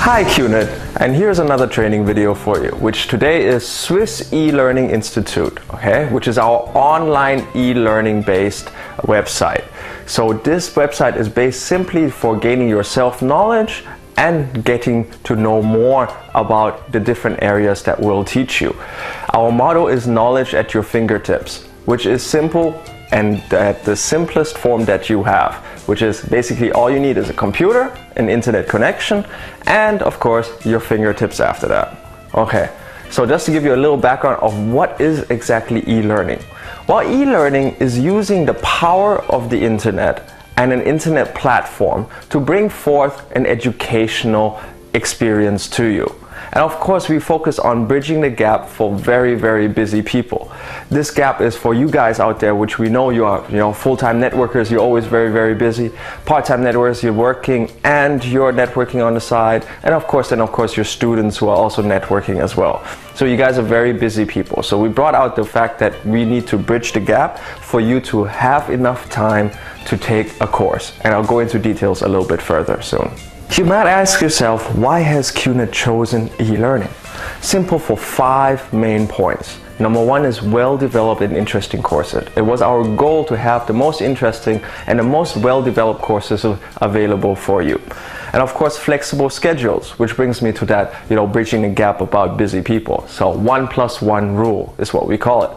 Hi QNET, and here's another training video for you, which today is Swiss eLearning Institute, which is our online e-learning based website. So this website is based simply for gaining your self-knowledge and getting to know more about the different areas that we'll teach you. Our motto is knowledge at your fingertips, which is simple and at the simplest form that you have, which is basically all you need is a computer, an internet connection, and of course your fingertips after that. Okay, so just to give you a little background of what is exactly e-learning. Well, e-learning is using the power of the internet and an internet platform to bring forth an educational experience to you. And of course, we focus on bridging the gap for very, very busy people. This gap is for you guys out there, which we know you are, full-time networkers, you're always very, very busy. Part-time networkers, you're working and you're networking on the side. And of course, your students who are also networking as well. So you guys are very busy people. So we brought out the fact that we need to bridge the gap for you to have enough time to take a course. And I'll go into details a little bit further soon. You might ask yourself, why has QNET chosen e-learning? Simple, for 5 main points. Number 1 is well-developed and interesting courses. It was our goal to have the most interesting and the most well-developed courses available for you. And of course, flexible schedules, which brings me to that, bridging the gap about busy people. So 1+1 rule is what we call it.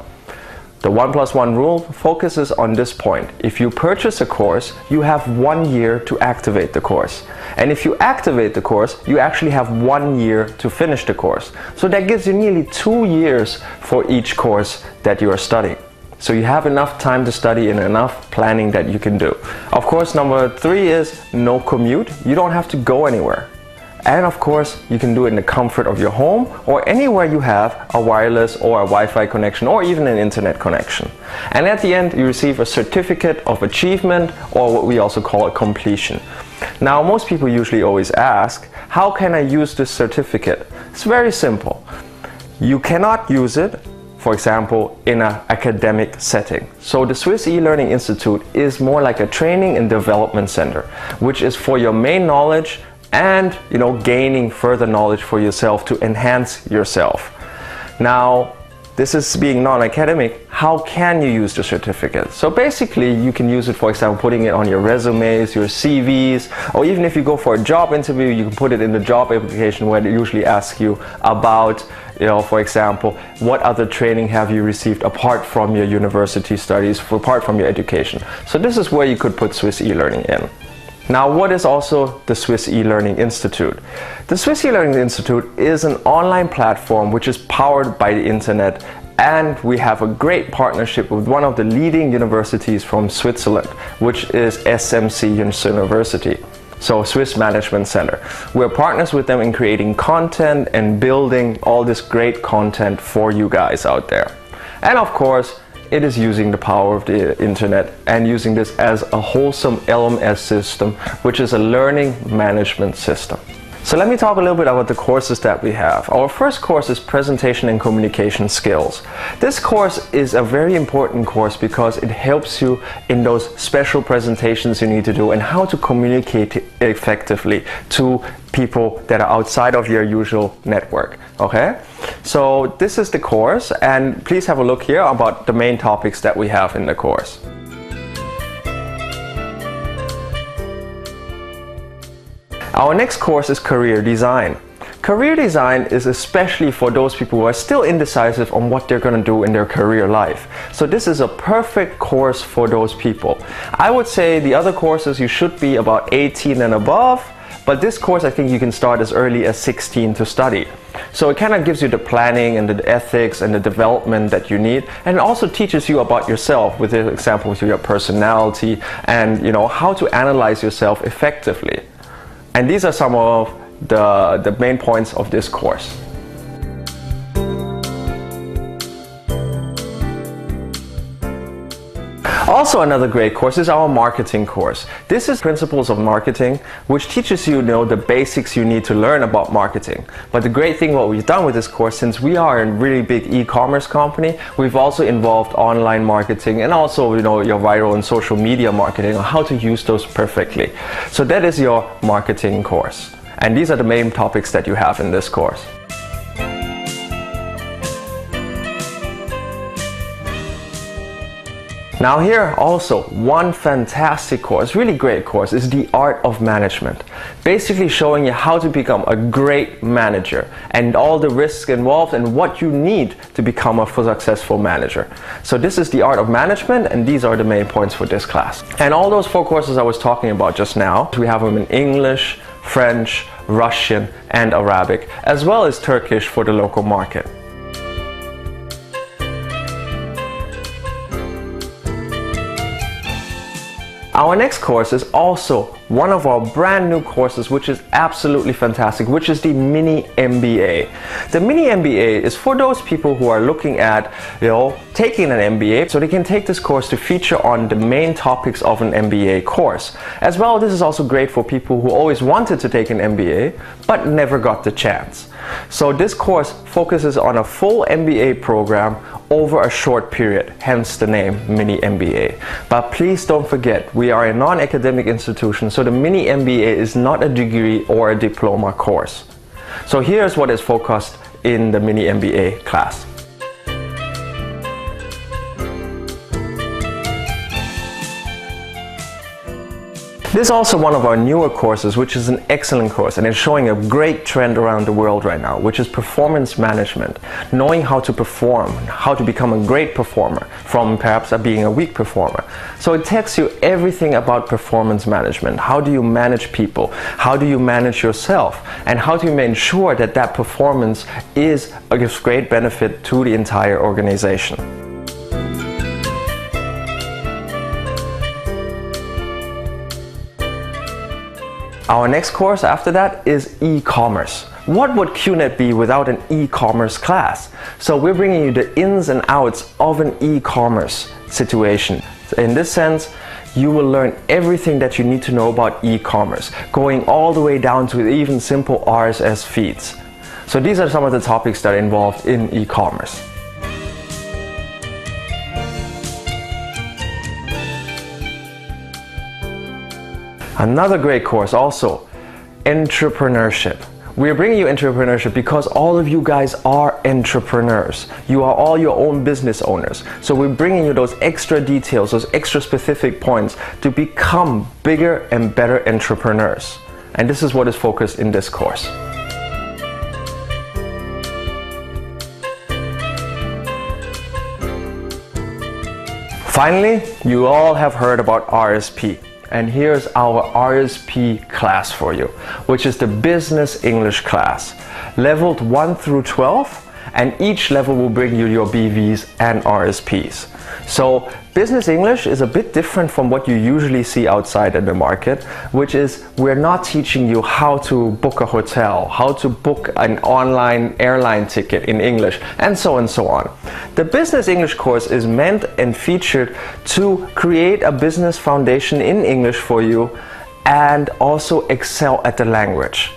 The 1+1 rule focuses on this point. If you purchase a course, you have 1 year to activate the course. And if you activate the course, you actually have 1 year to finish the course. So that gives you nearly 2 years for each course that you are studying. So you have enough time to study and enough planning that you can do. Of course, number 3 is no commute. You don't have to go anywhere. And of course, you can do it in the comfort of your home or anywhere you have a wireless or a Wi-Fi connection or even an internet connection. And at the end, you receive a certificate of achievement, or what we also call a completion. Now, most people usually always ask, how can I use this certificate? It's very simple. You cannot use it, for example, in an academic setting. So the Swiss eLearning Institute is more like a training and development center, which is for your main knowledge and gaining further knowledge for yourself to enhance yourself. Now, this is being non-academic. How can you use the certificate? So basically, you can use it, for example, putting it on your resumes, your CVs, or even if you go for a job interview, you can put it in the job application where they usually ask you about, for example, what other training have you received apart from your university studies, apart from your education. So this is where you could put Swiss eLearning in. Now, what is also the Swiss eLearning Institute? The Swiss eLearning Institute is an online platform which is powered by the internet, and we have a great partnership with one of the leading universities from Switzerland, which is SMC University. So Swiss Management Center. We're partners with them in creating content and building all this great content for you guys out there. And of course, it is using the power of the internet and using this as a wholesome LMS system, which is a learning management system. So let me talk a little bit about the courses that we have. Our first course is Presentation and Communication Skills. This course is a very important course because it helps you in those special presentations you need to do and how to communicate effectively to people that are outside of your usual network. Okay, so this is the course, and please have a look here about the main topics that we have in the course. Our next course is Career Design. Career design is especially for those people who are still indecisive on what they're going to do in their career life. So this is a perfect course for those people. I would say the other courses you should be about 18 and above, but this course I think you can start as early as 16 to study. So it kind of gives you the planning and the ethics and the development that you need, and it also teaches you about yourself with the examples of your personality and how to analyze yourself effectively. And these are some of the main points of this course. Also, another great course is our marketing course. This is Principles of Marketing, which teaches you, the basics you need to learn about marketing. But the great thing what we've done with this course, since we are a really big e-commerce company, we've also involved online marketing and also, your viral and social media marketing, on how to use those perfectly. So that is your marketing course. And these are the main topics that you have in this course. Now here also one fantastic course, really great course, is the Art of Management. Basically showing you how to become a great manager and all the risks involved and what you need to become a successful manager. So this is the Art of Management, and these are the main points for this class. And all those 4 courses I was talking about just now, we have them in English, French, Russian and Arabic, as well as Turkish for the local market. Our next course is also one of our brand new courses, which is absolutely fantastic, which is the Mini MBA. The Mini MBA is for those people who are looking at, taking an MBA, so they can take this course to feature on the main topics of an MBA course. As well, this is also great for people who always wanted to take an MBA, but never got the chance. So this course focuses on a full MBA program over a short period, hence the name Mini MBA. But please don't forget, we are a non-academic institution, so the Mini MBA is not a degree or a diploma course. So here's what is focused in the Mini MBA class. This is also one of our newer courses, which is an excellent course, and it's showing a great trend around the world right now, which is performance management. Knowing how to perform, how to become a great performer from perhaps being a weak performer. So it tells you everything about performance management. How do you manage people? How do you manage yourself? And how do you ensure that that performance gives great benefit to the entire organization? Our next course after that is e-commerce. What would QNET be without an e-commerce class? So we're bringing you the ins and outs of an e-commerce situation. In this sense, you will learn everything that you need to know about e-commerce, going all the way down to even simple RSS feeds. So these are some of the topics that are involved in e-commerce. Another great course also, entrepreneurship. We're bringing you entrepreneurship because all of you guys are entrepreneurs. You are all your own business owners. So we're bringing you those extra details, those extra specific points to become bigger and better entrepreneurs. And this is what is focused in this course. Finally, you all have heard about RSP. And here's our RSP class for you, which is the Business English class, leveled 1 through 12, and each level will bring you your BVs and RSPs. So Business English is a bit different from what you usually see outside in the market, which is we're not teaching you how to book a hotel, how to book an online airline ticket in English, and so on. The Business English course is meant and featured to create a business foundation in English for you and also excel at the language.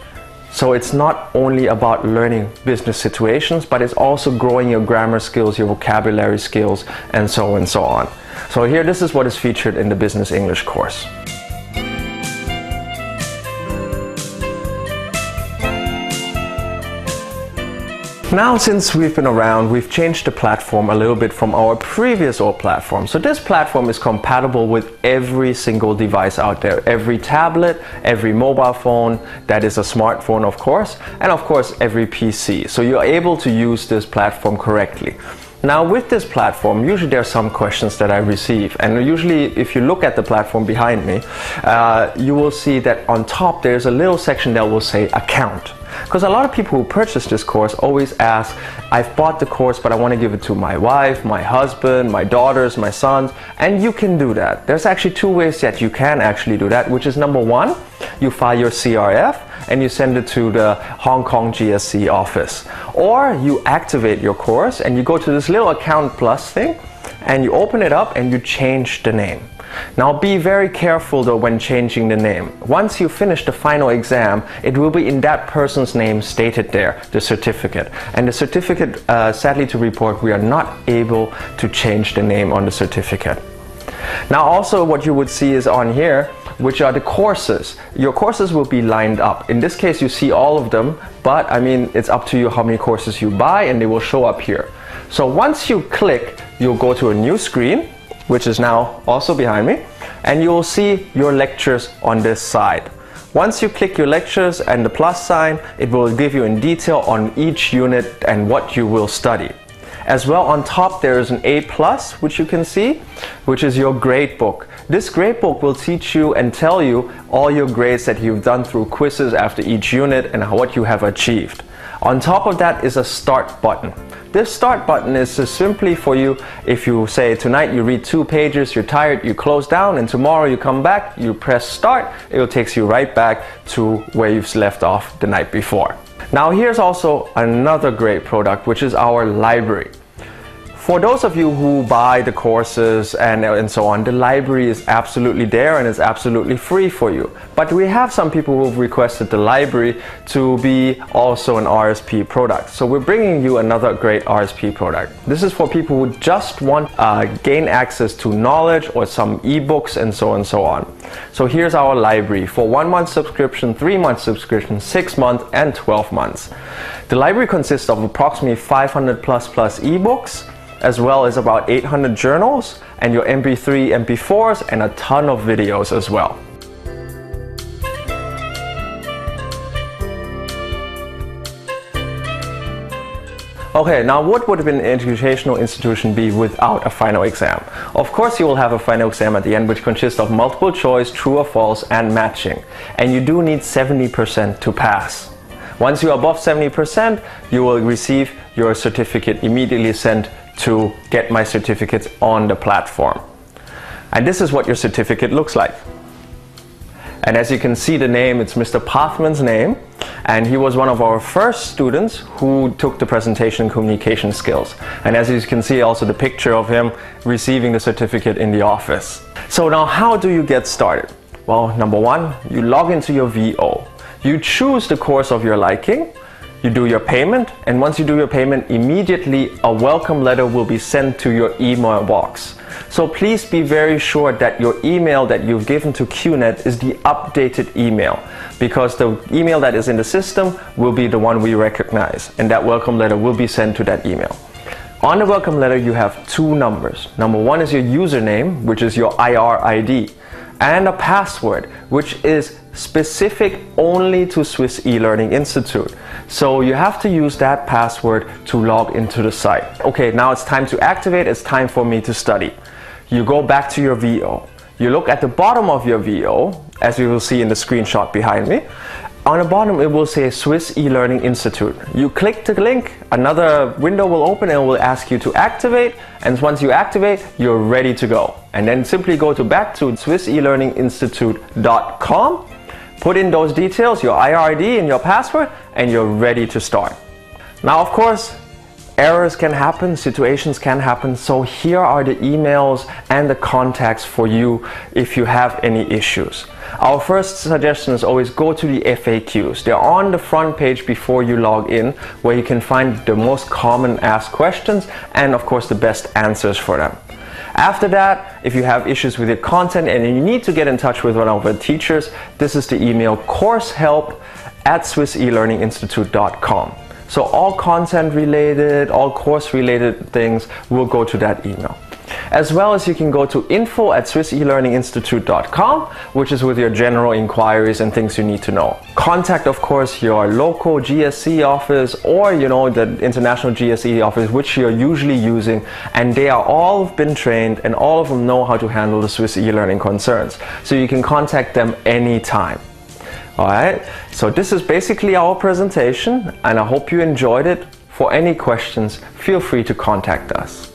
So it's not only about learning business situations, but it's also growing your grammar skills, your vocabulary skills, and so on. So here, this is what is featured in the Business English course. Now, since we've been around, we've changed the platform a little bit from our previous old platform. So this platform is compatible with every single device out there. Every tablet, every mobile phone, that is a smartphone of course, and of course every PC. So you're able to use this platform correctly. Now with this platform, usually there are some questions that I receive, and usually if you look at the platform behind me, you will see that on top there's a little section that will say account. Because a lot of people who purchase this course always ask, I've bought the course but I want to give it to my wife, my husband, my daughters, my sons, and you can do that. There's actually 2 ways that you can actually do that, which is number 1, you file your CRF and you send it to the Hong Kong GSC office. Or you activate your course and you go to this little account plus thing and you open it up and you change the name. Now be very careful though when changing the name. Once you finish the final exam, it will be in that person's name stated there, the certificate. And the certificate, sadly to report, we are not able to change the name on the certificate. Now also what you would see is on here, which are the courses. Your courses will be lined up. In this case, you see all of them, but I mean, it's up to you how many courses you buy, and they will show up here. So once you click, you'll go to a new screen, which is now also behind me, and you'll see your lectures on this side. Once you click your lectures and the plus sign, it will give you in detail on each unit and what you will study. As well, on top there is an A+, which you can see, which is your grade book. This grade book will teach you and tell you all your grades that you've done through quizzes after each unit and what you have achieved. On top of that is a start button. This start button is just simply for you, if you say tonight you read 2 pages, you're tired, you close down, and tomorrow you come back, you press start, it will take you right back to where you've left off the night before. Now here's also another great product, which is our library. For those of you who buy the courses and so on, the library is absolutely there and it's absolutely free for you. But we have some people who've requested the library to be also an RSP product. So we're bringing you another great RSP product. This is for people who just want gain access to knowledge or some ebooks and so on. So here's our library for 1 month subscription, 3 month subscription, 6 months and 12 months. The library consists of approximately 500 plus ebooks, as well as about 800 journals and your MP3, MP4s and a ton of videos as well. Okay, now what would an educational institution be without a final exam? Of course you will have a final exam at the end, which consists of multiple choice, true or false, and matching. And you do need 70% to pass. Once you're above 70%, you will receive your certificate immediately sent to Get My Certificates on the platform. And this is what your certificate looks like. And as you can see the name, it's Mr. Pathman's name, and he was one of our first students who took the presentation and communication skills. And as you can see also the picture of him receiving the certificate in the office. So now how do you get started? Well, number one, you log into your VO. You choose the course of your liking. You do your payment, and once you do your payment, immediately a welcome letter will be sent to your email box. So please be very sure that your email that you've given to QNET is the updated email, because the email that is in the system will be the one we recognize, and that welcome letter will be sent to that email. On the welcome letter you have 2 numbers. Number 1 is your username, which is your IR ID, and a password, which is specific only to Swiss eLearning Institute. So you have to use that password to log into the site. Okay, now it's time to activate, it's time for me to study. You go back to your VO. You look at the bottom of your VO, as you will see in the screenshot behind me. On the bottom it will say Swiss eLearning Institute. You click the link, another window will open and it will ask you to activate, and once you activate, you're ready to go. And then simply go back to SwissElearningInstitute.com, put in those details, your IRD and your password, and you're ready to start. Now of course, errors can happen, situations can happen, so here are the emails and the contacts for you if you have any issues. Our first suggestion is always go to the FAQs. They're on the front page before you log in, where you can find the most common asked questions and of course the best answers for them. After that, if you have issues with your content and you need to get in touch with one of our teachers, this is the email coursehelp@SwissElearningInstitute.com. So all content related, all course related things will go to that email. As well as you can go to info@SwissElearningInstitute.com, which is with your general inquiries and things you need to know. Contact, of course, your local GSE office or the international GSE office, which you're usually using, and they are all been trained and all of them know how to handle the Swiss e-learning concerns. So you can contact them anytime. Alright, so this is basically our presentation and I hope you enjoyed it. For any questions, feel free to contact us.